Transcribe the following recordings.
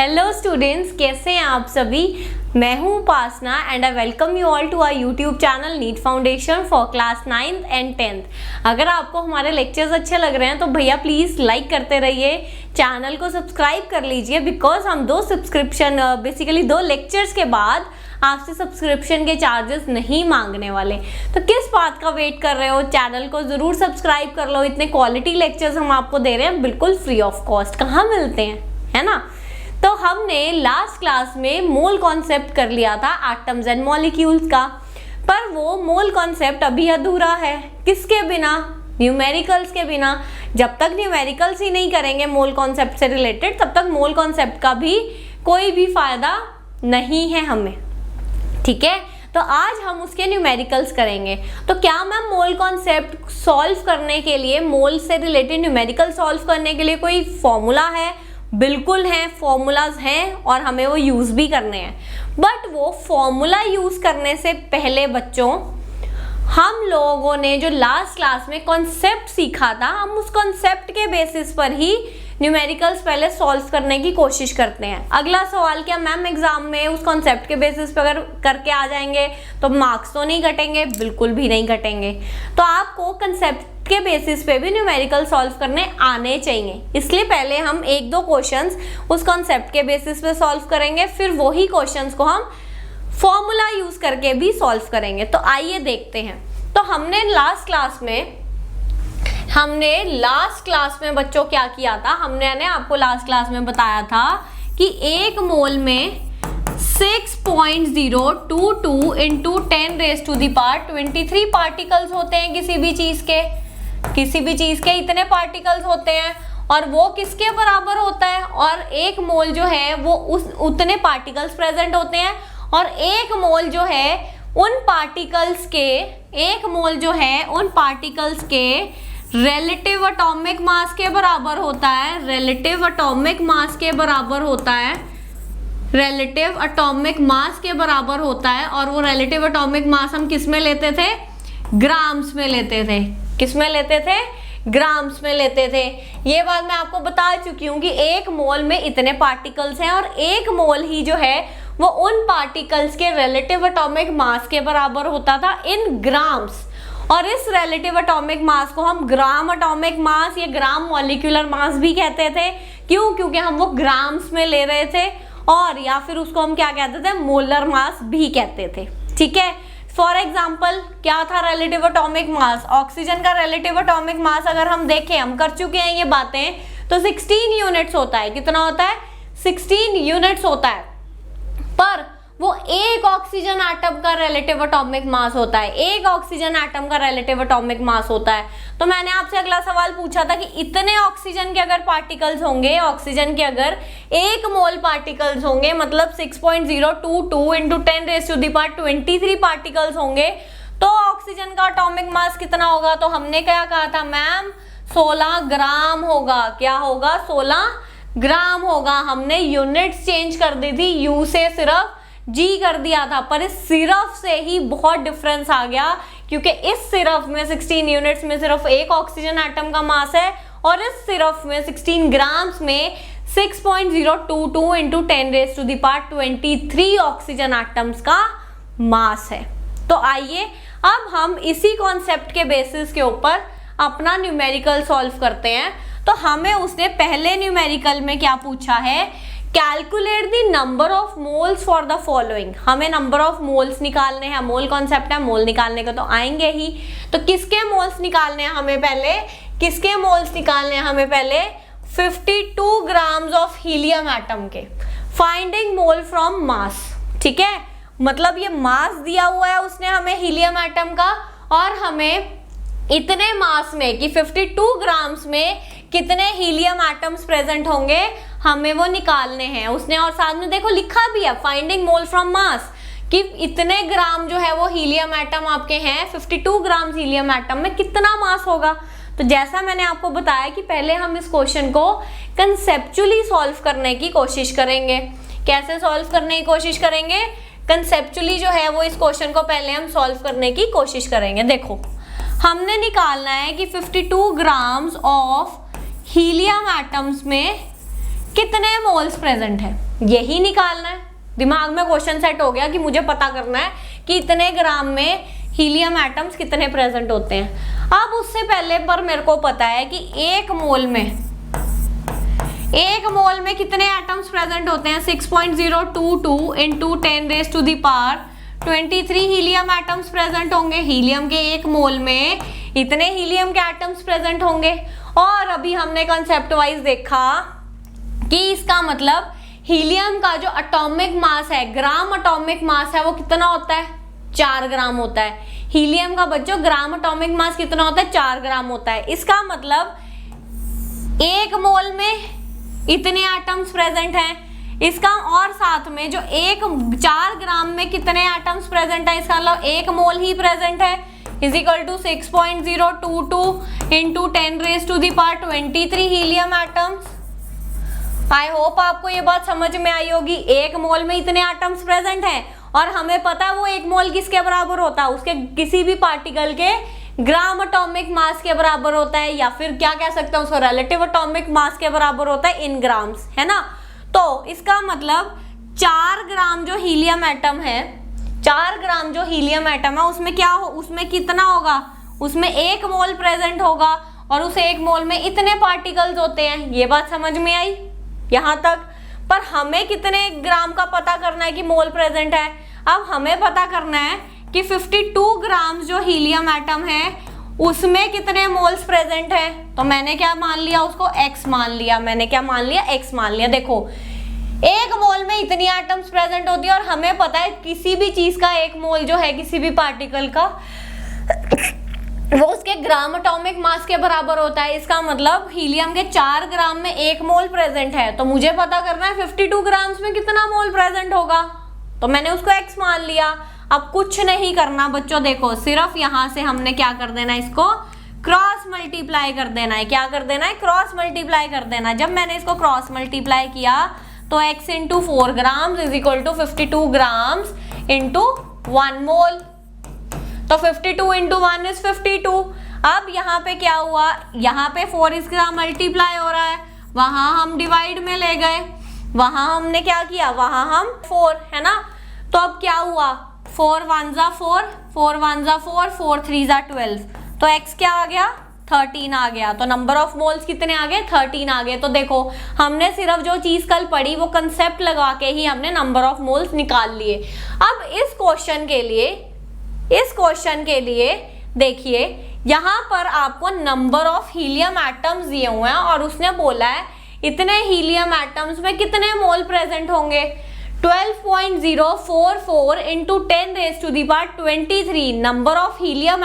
Hello students, कैसे हैं आप सभी। मैं हूं Upasana and I welcome you all to our YouTube channel NEET foundation for class 9th and 10th। अगर आपको हमारे लेक्चर्स अच्छे लग रहे हैं तो भैया प्लीज़ लाइक करते रहिए, चैनल को सब्सक्राइब कर लीजिए, बिकॉज हम दो लेक्चर्स के बाद आपसे सब्सक्रिप्शन के चार्जेस नहीं मांगने वाले। तो किस बात का वेट कर रहे हो, चैनल को ज़रूर सब्सक्राइब कर लो। इतने क्वालिटी लेक्चर्स हम आपको दे रहे हैं बिल्कुल फ्री ऑफ कॉस्ट। कहाँ मिलते हैं, है ना। तो हमने लास्ट क्लास में मोल कॉन्सेप्ट कर लिया था एटम्स एंड मॉलिक्यूल्स का, पर वो मोल कॉन्सेप्ट अभी अधूरा है। किसके बिना? न्यूमेरिकल्स के बिना। जब तक न्यूमेरिकल्स ही नहीं करेंगे मोल कॉन्सेप्ट से रिलेटेड, तब तक मोल कॉन्सेप्ट का भी कोई भी फायदा नहीं है हमें, ठीक है। तो आज हम उसके न्यूमेरिकल्स करेंगे। तो क्या मैम मोल कॉन्सेप्ट सॉल्व करने के लिए, मोल से रिलेटेड न्यूमेरिकल सॉल्व करने के लिए कोई फॉर्मूला है? बिल्कुल हैं, फॉर्मूलाज हैं और हमें वो यूज़ भी करने हैं। बट वो फॉर्मूला यूज़ करने से पहले बच्चों, हम लोगों ने जो लास्ट क्लास में कॉन्सेप्ट सीखा था, हम उस कॉन्सेप्ट के बेसिस पर ही न्यूमेरिकल्स पहले सॉल्व करने की कोशिश करते हैं। अगला सवाल, क्या मैम एग्जाम में उस कॉन्सेप्ट के बेसिस पर अगर करके आ जाएंगे तो मार्क्स तो नहीं घटेंगे? बिल्कुल भी नहीं घटेंगे। तो आपको कॉन्सेप्ट के बेसिस पे भी न्यूमेरिकल सॉल्व करने आने चाहिए। इसलिए पहले हम एक दो क्वेश्चंस उस कॉन्सेप्ट के बेसिस पे सॉल्व करेंगे, फिर वही क्वेश्चंस को हम फॉर्मूला यूज करके भी सॉल्व करेंगे। तो आइए देखते हैं। तो हमने लास्ट क्लास में बच्चों क्या किया था, हमने आपको लास्ट क्लास में बताया था कि एक मोल में 6.022 इंटू 10⁻23 पार्टिकल्स होते हैं। किसी भी चीज के इतने पार्टिकल्स होते हैं और वो किसके बराबर होता है, और एक मोल जो है वो उतने पार्टिकल्स प्रेजेंट होते हैं, और एक मोल जो है उन पार्टिकल्स के रिलेटिव एटॉमिक मास के बराबर होता है। रिलेटिव एटॉमिक मास के बराबर होता है, रिलेटिव एटॉमिक मास के बराबर होता है। और वो रिलेटिव एटॉमिक मास हम किस में लेते थे? ग्राम्स में लेते थे। किस में लेते थे? ग्राम्स में लेते थे। ये बात मैं आपको बता चुकी हूँ कि एक मोल में इतने पार्टिकल्स हैं और एक मोल ही जो है वो उन पार्टिकल्स के रिलेटिव एटॉमिक मास के बराबर होता था इन ग्राम्स। और इस रिलेटिव एटॉमिक मास को हम ग्राम एटॉमिक मास या ग्राम मॉलिक्यूलर मास भी कहते थे। क्यों? क्योंकि हम वो ग्राम्स में ले रहे थे, और या फिर उसको हम क्या कहते थे? मोलर मास भी कहते थे, ठीक है। फॉर एग्जाम्पल, क्या था रिलेटिव एटॉमिक मास? ऑक्सीजन का रिलेटिव एटॉमिक मास अगर हम देखें, हम कर चुके हैं ये बातें, तो 16 यूनिट्स होता है। कितना होता है? 16 यूनिट्स होता है। पर वो एक ऑक्सीजन एटम का रिलेटिव एटॉमिक मास होता है। एक ऑक्सीजन एटम का रिलेटिव एटॉमिक मास होता है। तो मैंने आपसे अगला सवाल पूछा था कि इतने ऑक्सीजन के अगर पार्टिकल्स होंगे, ऑक्सीजन के अगर 1 मोल पार्टिकल्स होंगे, मतलब 6.022 इंटू 10⁻23 पार्टिकल्स होंगे, तो ऑक्सीजन का एटॉमिक मास कितना होगा? तो हमने क्या कहा था मैम? 16 ग्राम होगा। क्या होगा? 16 ग्राम होगा। हमने यूनिट्स चेंज कर दी थी, यू से सिर्फ जी कर दिया था, पर इस सिर्फ से ही बहुत डिफरेंस आ गया, क्योंकि इस सिर्फ में 16 यूनिट्स में सिर्फ एक ऑक्सीजन एटम का मास है, और इस सिर्फ में 16 ग्राम्स में 6.022 इंटू 10⁻23 ऑक्सीजन एटम्स का मास है। तो आइए अब हम इसी कॉन्सेप्ट के बेसिस के ऊपर अपना न्यूमेरिकल सॉल्व करते हैं। तो हमें उसने पहले न्यूमेरिकल में क्या पूछा है? Calculate the number of moles for the following. हमें नंबर ऑफ मोल्स निकालने हैं। मोल कॉन्सेप्ट है, मोल निकालने को तो आएंगे ही। तो किसके मोल्स निकालने हैं हमें पहले? 52 ग्राम्स ऑफ हीलियम एटम के। फाइंडिंग मोल फ्रॉम मास, ठीक है। मतलब ये मास दिया हुआ है उसने हमें हीलियम एटम का, और हमें इतने मास में कि 52 ग्राम्स में कितने हीलियम एटम्स प्रेजेंट होंगे, हमें वो निकालने हैं उसने। और साथ में देखो लिखा भी है फाइंडिंग मोल फ्रॉम मास, कि इतने ग्राम जो है वो हीलियम एटम आपके हैं। 52 ग्राम हीलियम एटम में कितना मास होगा? तो जैसा मैंने आपको बताया कि पहले हम इस क्वेश्चन को कंसेप्चुअली सॉल्व करने की कोशिश करेंगे। कैसे सॉल्व करने की कोशिश करेंगे? कंसेप्चुअली जो है वो इस क्वेश्चन को पहले हम सॉल्व करने की कोशिश करेंगे। देखो, हमने निकालना है कि 52 ग्राम्स ऑफ हीलियम एटम्स में कितने मोल्स प्रेजेंट है। यही निकालना है। दिमाग में क्वेश्चन सेट हो गया कि मुझे पता करना है कि इतने ग्राम में हीलियम एटम्स कितने प्रेजेंट होते हैं। अब उससे पहले पर मेरे को पता है कि एक मोल में कितने एटम्स प्रेजेंट होते हैं। 6.022 इंटू 10⁻23 हीलियम एटम्स प्रेजेंट होंगे। हीलियम के एक मोल में इतने हीलियम के एटम्स प्रेजेंट होंगे। और अभी हमने कंसेप्ट वाइज देखा कि इसका मतलब हीलियम का जो एटॉमिक मास है, ग्राम एटॉमिक मास है, वो कितना होता है, 4 ग्राम होता है। हीलियम का बच्चों ग्राम एटॉमिक मास कितना होता है, 4 ग्राम होता है। इसका मतलब एक मोल में इतने एटम्स प्रेजेंट हैं। इसका और साथ में जो 4 ग्राम में कितने एटम्स प्रेजेंट है, इसका मतलब एक मोल ही प्रेजेंट है, is equal to 6.022 into 10⁻23 helium atoms. I hope आपको ये बात समझ में आई होगी। एक मोल में इतने एटम्स प्रेजेंट हैं और हमें पता है वो एक मोल किसके बराबर होता है, उसके किसी भी पार्टिकल के ग्राम एटॉमिक मास के बराबर होता है, या फिर क्या कह सकते हैं उसको, रिलेटिव एटॉमिक मास के बराबर होता है इन ग्राम्स, है ना। तो इसका मतलब 4 ग्राम जो हीलियम एटम है, 4 ग्राम जो हीलियम एटम है उसमें क्या हो, उसमें कितना होगा, उसमें एक मोल प्रेजेंट होगा और उस एक मोल में इतने पार्टिकल्स होते हैं। ये बात समझ में आई यहाँ तक। पर हमें कितने ग्राम का पता करना है कि मोल प्रेजेंट है। अब हमें पता करना है कि 52 ग्राम जो हीलियम एटम है उसमें कितने मोल्स प्रेजेंट है। तो मैंने क्या मान लिया, उसको x मान लिया। मैंने क्या मान लिया, x मान लिया। देखो एक मोल में इतनी एटम्स प्रेजेंट होती है और हमें पता है किसी भी चीज का एक मोल जो है, किसी भी पार्टिकल का, वो उसके ग्राम एटॉमिक मास के बराबर होता है। इसका मतलब हीलियम के 4 ग्राम में एक मोल प्रेजेंट है, तो मुझे पता करना है 52 ग्राम्स में कितना मोल प्रेजेंट होगा। तो मैंने उसको x मान लिया। अब कुछ नहीं करना बच्चों, देखो सिर्फ यहां से हमने क्या कर देना है, इसको क्रॉस मल्टीप्लाई कर देना है। क्या कर देना है, क्रॉस मल्टीप्लाई कर देना। जब मैंने इसको क्रॉस मल्टीप्लाई किया तो x into 4 grams is equal to 52 grams into 1 mole. तो 52 इंटू 1 इज 52। अब यहाँ पे क्या हुआ, यहाँ पे 4 इसका मल्टीप्लाई हो रहा है, वहां हम डिवाइड में ले गए, वहां हमने क्या किया, वहां हम 4, है ना। तो अब क्या हुआ, 4 1 जा 4, 4 1 जा 4, 4 3 जा 12, तो x क्या आ गया, 13 आ गया। तो नंबर ऑफ मोल्स कितने आ गए, 13 आ गए। तो देखो हमने सिर्फ जो चीज कल पढ़ी वो कंसेप्ट लगा के ही हमने नंबर ऑफ मोल्स निकाल लिए। अब इस क्वेश्चन के लिए देखिए यहाँ पर आपको नंबर ऑफ हीलियम एटम्स दिए हुए हैं और उसने बोला है इतने हीलियम एटम्स में कितने मोल प्रेजेंट होंगे। 12.044 into 10⁻23 number of helium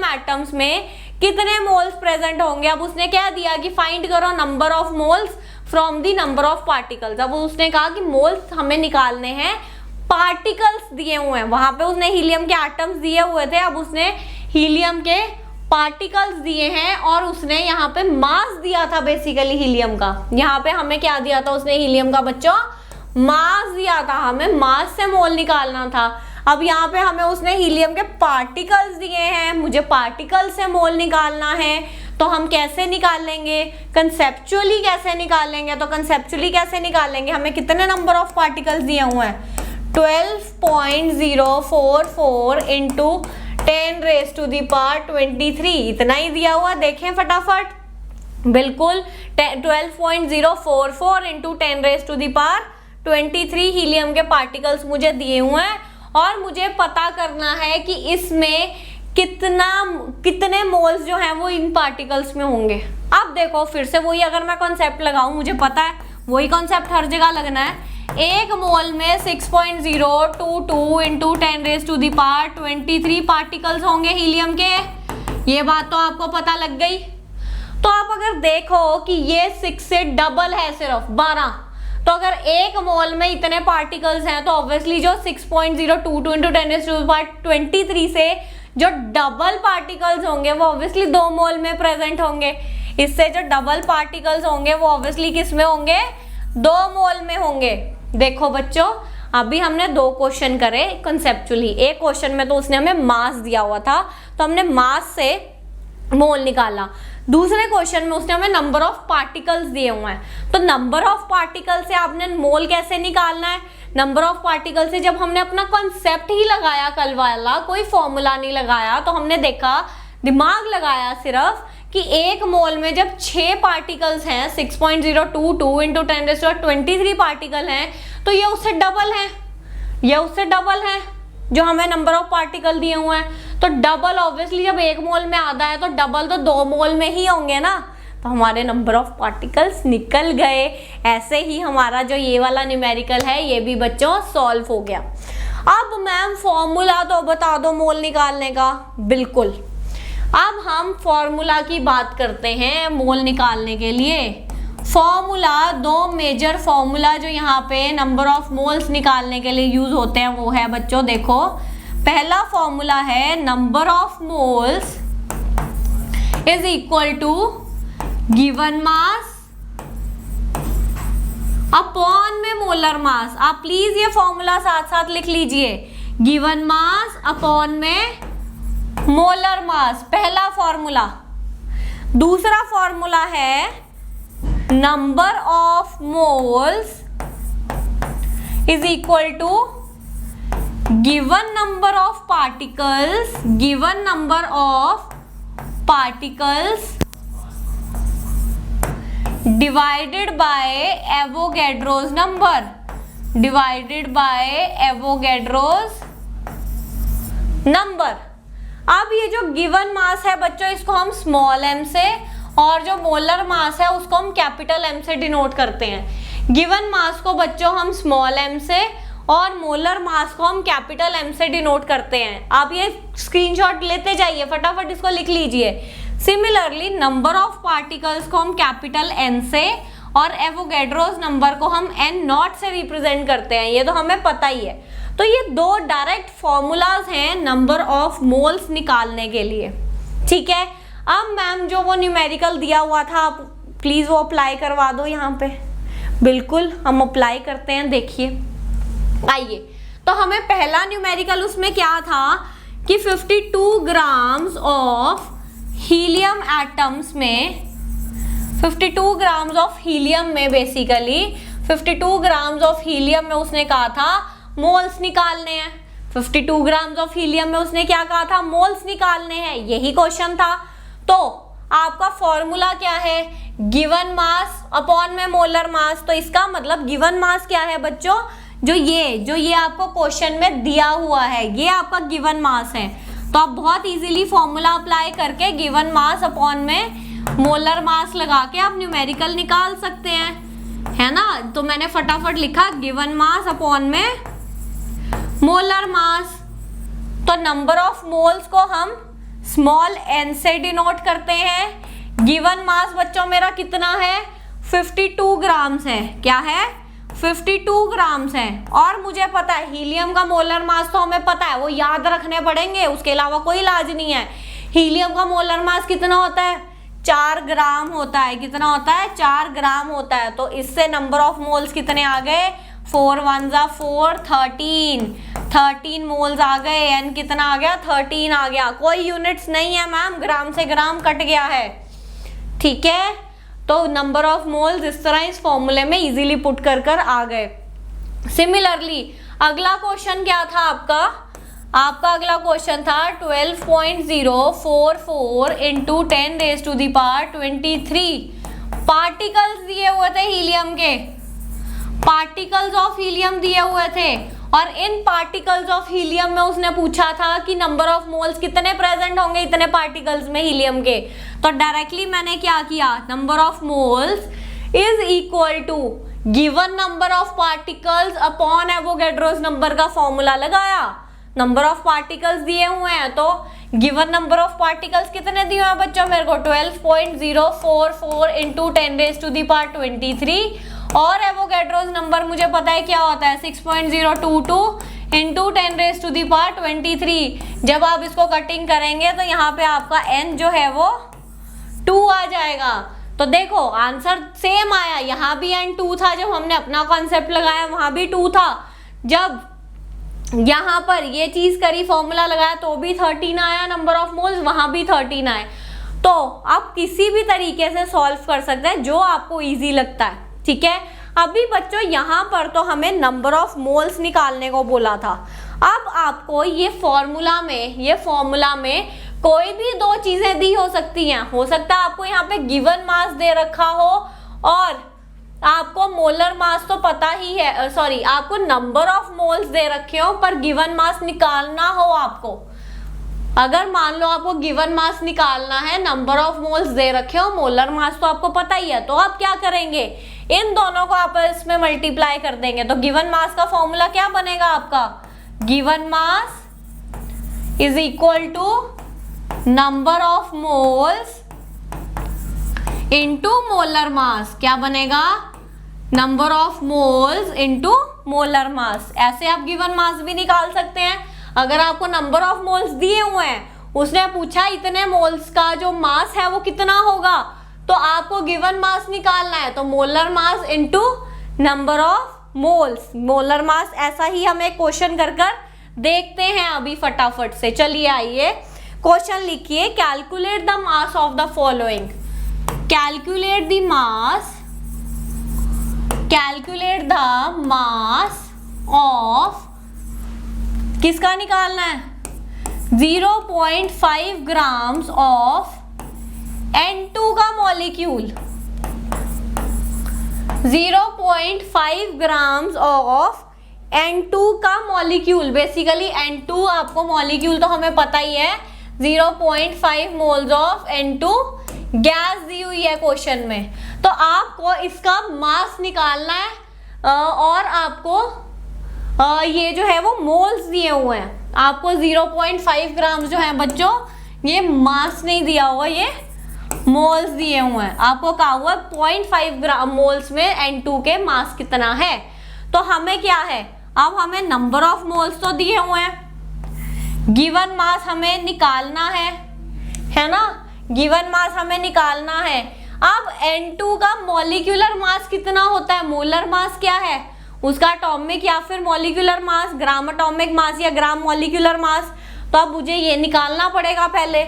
atoms में कितने मोल्स प्रेजेंट होंगे। अब उसने क्या दिया कि फाइंड करो number of moles from the number of particles. अब उसने कहा कि मोल्स हमें निकालने हैं, पार्टिकल्स दिए हुए हैं, वहां पे उसने हीलियम के एटम्स दिए हुए थे, अब उसने हीलियम के पार्टिकल्स दिए हैं और उसने यहाँ पे मास दिया था बेसिकली हीलियम का। यहाँ पे हमें क्या दिया था उसने, हीलियम का बच्चों मास दिया था, हमें मास से मोल निकालना था। अब यहाँ पे हमें उसने हीलियम के पार्टिकल्स दिए हैं, मुझे पार्टिकल से मोल निकालना है। तो हम कैसे निकालेंगे, कंसेप्चुअली कैसे निकालेंगे। तो कंसेप्चुअली कैसे निकालेंगे, हमें कितने नंबर ऑफ पार्टिकल्स दिए हुए हैं, 12.044 इंटू 10⁻23 इतना ही दिया हुआ। देखें फटाफट, बिल्कुल 12.044 इंटू 10⁻23 हीलियम के पार्टिकल्स मुझे दिए हुए हैं और मुझे पता करना है कि इसमें कितने मोल्स जो हैं वो इन पार्टिकल्स में होंगे। अब देखो फिर से वही, अगर मैं कॉन्सेप्ट लगाऊं, मुझे पता है वही कॉन्सेप्ट हर जगह लगना है। एक मोल में 6.022 इंटू 10⁻23 पार्टिकल्स होंगे हीलियम के। ये बात तो आपको पता लग गई। तो आप अगर देखो कि ये 6 से डबल है, सिर्फ 12, तो अगर एक मोल में इतने पार्टिकल्स हैं तो ऑब्वियसली जो 6.022 इंटू 10⁻23 से जो डबल पार्टिकल्स होंगे वो ऑब्वियसली 2 मोल में प्रेजेंट होंगे। इससे जो डबल पार्टिकल्स होंगे वो ऑब्वियसली किस में होंगे, 2 मोल में होंगे। देखो बच्चों अभी हमने 2 क्वेश्चन करे कंसेप्चुअली। एक क्वेश्चन में तो उसने हमें मास दिया हुआ था तो हमने मास से मोल निकाला, दूसरे क्वेश्चन में उसने हमें नंबर ऑफ पार्टिकल्स दिए हुए हैं। तो नंबर ऑफ पार्टिकल से आपने मोल कैसे निकालना है? नंबर ऑफ पार्टिकल से जब हमने अपना कॉन्सेप्ट ही लगाया कल वाला, कोई फॉर्मूला नहीं लगाया, तो हमने देखा, दिमाग लगाया सिर्फ कि एक मोल में जब 6 पार्टिकल्स हैं, 6.022 इंटू 10⁻23 पार्टिकल हैं, तो ये उससे डबल है, ये उससे डबल है जो हमें नंबर ऑफ पार्टिकल दिए हुए हैं। तो डबल ऑब्वियसली जब एक मोल में आधा है तो डबल तो 2 मोल में ही होंगे ना, तो हमारे नंबर ऑफ पार्टिकल्स निकल गए। ऐसे ही हमारा जो ये वाला न्यूमेरिकल है ये भी बच्चों सॉल्व हो गया। अब मैम फॉर्मूला तो बता दो मोल निकालने का। बिल्कुल, अब हम फॉर्मूला की बात करते हैं मोल निकालने के लिए। फॉर्मूला, 2 मेजर फॉर्मूला जो यहाँ पे नंबर ऑफ मोल्स निकालने के लिए यूज होते हैं वो है बच्चों, देखो, पहला फॉर्मूला है number of moles is equal to given mass upon में मोलर मास। आप प्लीज ये फॉर्मूला साथ साथ लिख लीजिए, गिवन मास अपॉन में मोलर मास, पहला फॉर्मूला। दूसरा फॉर्मूला है number of moles is equal to given number of particles, given number of particles divided by Avogadro's number, divided by Avogadro's number. अब ये जो गिवन मास है बच्चों, इसको हम स्मॉल m से, और जो मोलर मास है उसको हम कैपिटल M से डिनोट करते हैं। गिवन मास को बच्चों हम स्मॉल m से और मोलर मास को हम कैपिटल M से डिनोट करते हैं। आप ये स्क्रीनशॉट लेते जाइए, फटाफट इसको लिख लीजिए। सिमिलरली नंबर ऑफ पार्टिकल्स को हम कैपिटल N से और एवोगैड्रोस नंबर को हम N0 से रिप्रेजेंट करते हैं, ये तो हमें पता ही है। तो ये 2 डायरेक्ट फॉर्मूलाज हैं नंबर ऑफ मोल्स निकालने के लिए, ठीक है। अब मैम जो वो न्यूमेरिकल दिया हुआ था, आप प्लीज वो अप्लाई करवा दो यहाँ पे। बिल्कुल, हम अप्लाई करते हैं, देखिए। आइए, तो हमें पहला न्यूमेरिकल उसमें क्या था कि 52 ग्राम्स ऑफ हीलियम एटम्स में, 52 ग्राम्स ऑफ हीलियम में, बेसिकली 52 ग्राम्स ऑफ हीलियम में उसने कहा था मोल्स निकालने हैं। 52 ग्राम्स ऑफ हीलियम में उसने क्या कहा था? मोल्स निकालने हैं, यही क्वेश्चन था। तो आपका फॉर्मूला क्या है? गिवन मास अपॉन में मोलर मास। तो इसका मतलब गिवन मास क्या है बच्चों? जो ये आपको क्वेश्चन में दिया हुआ है, ये आपका गिवन मास है। तो आप बहुत इजीली फॉर्मूला अप्लाई करके गिवन मास अपॉन में मोलर मास लगा के आप न्यूमेरिकल निकाल सकते हैं, है ना। तो मैंने फटाफट लिखा गिवन मास अपॉन में मोलर मास। तो नंबर ऑफ मोल्स को हम स्मॉल n से डिनोट करते हैं। गिवन मास बच्चों मेरा कितना है? 52 ग्राम्स है। क्या है? 52 ग्राम्स है। और मुझे पता है हीलियम का मोलर मास, तो हमें पता है, वो याद रखने पड़ेंगे, उसके अलावा कोई इलाज नहीं है। हीलियम का मोलर मास कितना होता है? 4 ग्राम होता है। कितना होता है? 4 ग्राम होता है। तो इससे नंबर ऑफ मोल्स कितने आ गए? 4 1 जा 4, 13 मोल्स आ गए। n कितना आ गया? 13 आ गया। कोई यूनिट्स नहीं है मैम, ग्राम से ग्राम कट गया है, ठीक है। तो नंबर ऑफ मोल्स इस तरह इस फॉर्मूले में इजीली पुट कर आ गए। सिमिलरली अगला क्वेश्चन क्या था आपका? आपका अगला क्वेश्चन था 12.044 इंटू 10⁻23 पार्टिकल्स दिए हुए थे हीलियम के, पार्टिकल्स ऑफ हीलियम दिए हुए थे। और इन पार्टिकल्स ऑफ हीलियम में उसने पूछा था कि नंबर ऑफ मोल्स कितने प्रेजेंट होंगे इतने पार्टिकल्स में हीलियम के। तो डायरेक्टली मैंने क्या किया? Number of moles is equal to given number of particles upon Avogadro's number का फॉर्मूला लगाया। नंबर ऑफ पार्टिकल्स दिए हुए हैं, तो गिवन नंबर ऑफ पार्टिकल्स कितने दिए हैं बच्चों मेरे को? 12.044 इंटू 10⁻23 और एवोगैड्रोस नंबर मुझे पता है क्या होता है? 6.022 इंटू 10⁻23। जब आप इसको कटिंग करेंगे तो यहाँ पे आपका n जो है वो 2 आ जाएगा। तो देखो आंसर सेम आया, यहाँ भी n 2 था, जब हमने अपना कॉन्सेप्ट लगाया वहां भी 2 था, जब यहाँ पर ये चीज करी फॉर्मूला लगाया तो भी 13 आया नंबर ऑफ मोल्स, वहां भी 13 आए। तो तो आप किसी भी तरीके से सॉल्व कर सकते हैं जो आपको इजी लगता है, ठीक है। अभी बच्चों यहाँ पर तो हमें नंबर ऑफ मोल्स निकालने को बोला था। अब आपको ये फॉर्मूला में कोई भी दो चीजें दी हो सकती हैं। हो सकता है आपको यहाँ पे गिवन मास दे रखा हो और आपको मोलर मास तो पता ही है, सॉरी आपको नंबर ऑफ मोल्स दे रखे हो पर गिवन मास निकालना हो आपको। अगर मान लो आपको गिवन मास निकालना है, नंबर ऑफ मोल्स दे रखे हो, मोलर मास तो आपको पता ही है, तो आप क्या करेंगे, इन दोनों को आपस में मल्टीप्लाई कर देंगे। तो गिवन मास का फॉर्मूला क्या बनेगा आपका, given mass is equal to number of moles into molar mass. क्या बनेगा, number of moles into molar mass. ऐसे आप गिवन मास भी निकाल सकते हैं। अगर आपको नंबर ऑफ मोल्स दिए हुए हैं, उसने पूछा इतने मोल्स का जो मास है वो कितना होगा, तो आपको गिवन मास निकालना है, तो molar mass into number of moles. Molar mass ऐसा ही हम एक क्वेश्चन कर देखते हैं अभी फटाफट से। चलिए आइए क्वेश्चन लिखिए, calculate the mass of the following. Calculate the mass of, किसका निकालना है, 0.5 ग्राम्स ऑफ N2 का मॉलिक्यूल। 0.5 ग्राम्स ऑफ N2 का मॉलिक्यूल। बेसिकली N2 आपको मॉलिक्यूल तो हमें पता ही है, 0.5 मोल्स ऑफ N2 गैस दी हुई है क्वेश्चन में। तो आपको इसका मास निकालना है और आपको ये जो है वो मोल्स दिए हुए हैं। आपको 0.5 ग्राम जो है बच्चों, ये मास नहीं दिया हुआ, ये मोल्स दिए हुए हैं। आपको कहा हुआ 0.5 ग्राम मोल्स में N2 के मास कितना है। तो हमें क्या है, अब हमें नंबर ऑफ मोल्स तो दिए हुए हैं, गिवन मास हमें निकालना है ना, गिवन मास हमें निकालना है। अब N2 का मॉलिक्यूलर मास कितना होता है, मोलर मास क्या है उसका, एटॉमिक या फिर molecular mass, gram atomic mass या ग्राम मॉलिक्यूलर मास। तो अब मुझे ये निकालना पड़ेगा पहले।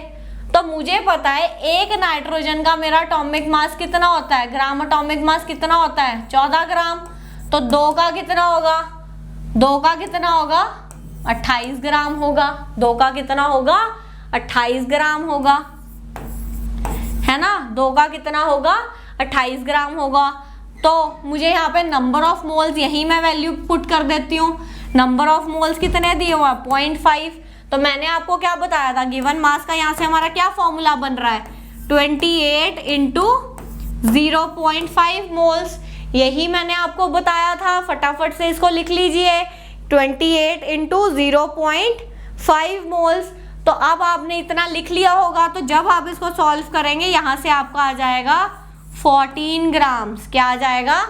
तो मुझे पता है एक नाइट्रोजन का मेरा एटॉमिक मास कितना होता है, ग्राम एटॉमिक मास कितना होता है, 14 ग्राम। तो 2 का कितना होगा, 2 का कितना होगा, 28 ग्राम होगा। 2 का कितना होगा, 28 ग्राम होगा, है ना। 2 का कितना होगा, 28 ग्राम होगा। तो मुझे यहाँ पे नंबर ऑफ मोल्स, यही मैं वैल्यू पुट कर देती हूँ। नंबर ऑफ मोल्स कितने दिए हुआ, 0.5। तो मैंने आपको क्या बताया था, गिवन मास का यहाँ से हमारा क्या फॉर्मूला बन रहा है, 28 इंटू 0.5 मोल्स। यही मैंने आपको बताया था, फटाफट से इसको लिख लीजिए, 28 इंटू 0.5 मोल्स। तो अब आपने इतना लिख लिया होगा, तो जब आप इसको सॉल्व करेंगे यहाँ से आपका आ जाएगा 14 ग्राम्स। क्या आ जाएगा,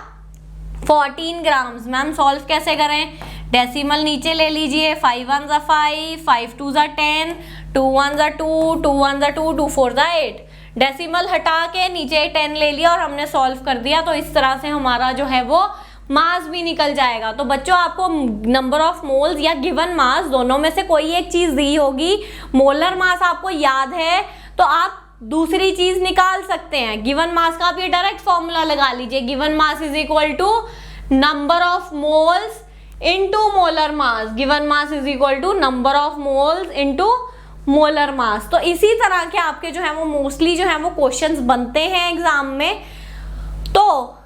14 ग्राम्स। मैम सॉल्व कैसे करें, डेसिमल नीचे ले लीजिए, 5 1 ज़ा 5, 5 2 ज़ा 10, 2 1 ज़ा 2, 2 1 ज़ा 2, 2 4 ज़ा 8। डेसिमल हटा के नीचे 10 ले लिया और हमने सॉल्व कर दिया। तो इस तरह से हमारा जो है वो मास भी निकल जाएगा। तो बच्चों आपको नंबर ऑफ मोल्स या गिवन मास दोनों में से कोई एक चीज दी होगी। मोलर मास आपको याद है तो आप दूसरी चीज निकाल सकते हैं। गिवन मास का आप ये डायरेक्ट फॉर्मूला लगा लीजिए, given mass is equal to number of moles into molar mass. Given mass is equal to number of moles into molar mass. तो इसी तरह के आपके जो है वो मोस्टली जो है वो क्वेश्चंस बनते हैं एग्जाम में। तो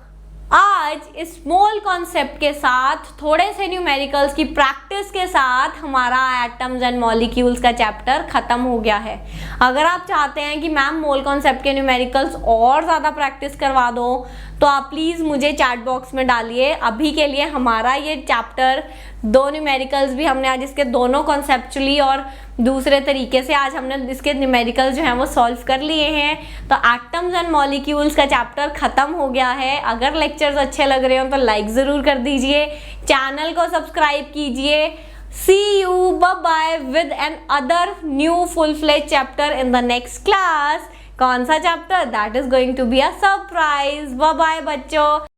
आज इस मोल कॉन्सेप्ट के साथ थोड़े से न्यूमेरिकल्स की प्रैक्टिस के साथ हमारा एटम्स एंड मॉलिक्यूल्स का चैप्टर खत्म हो गया है। अगर आप चाहते हैं कि मैम मोल कॉन्सेप्ट के न्यूमेरिकल्स और ज़्यादा प्रैक्टिस करवा दो तो आप प्लीज़ मुझे चैट बॉक्स में डालिए। अभी के लिए हमारा ये चैप्टर 2 न्यूमेरिकल्स भी हमने आज इसके दोनों कॉन्सेप्चुअली और दूसरे तरीके से आज हमने इसके न्यूमेरिकल्स जो हैं वो सॉल्व कर लिए हैं। तो एटम्स एंड मॉलिक्यूल्स का चैप्टर ख़त्म हो गया है। अगर लेक्चर्स अच्छे लग रहे हो तो लाइक ज़रूर कर दीजिए, चैनल को सब्सक्राइब कीजिए। See you, bye bye with another new full-fledged chapter in the next class. कौन सा chapter? That is going to be a surprise. Bye bye बच्चों।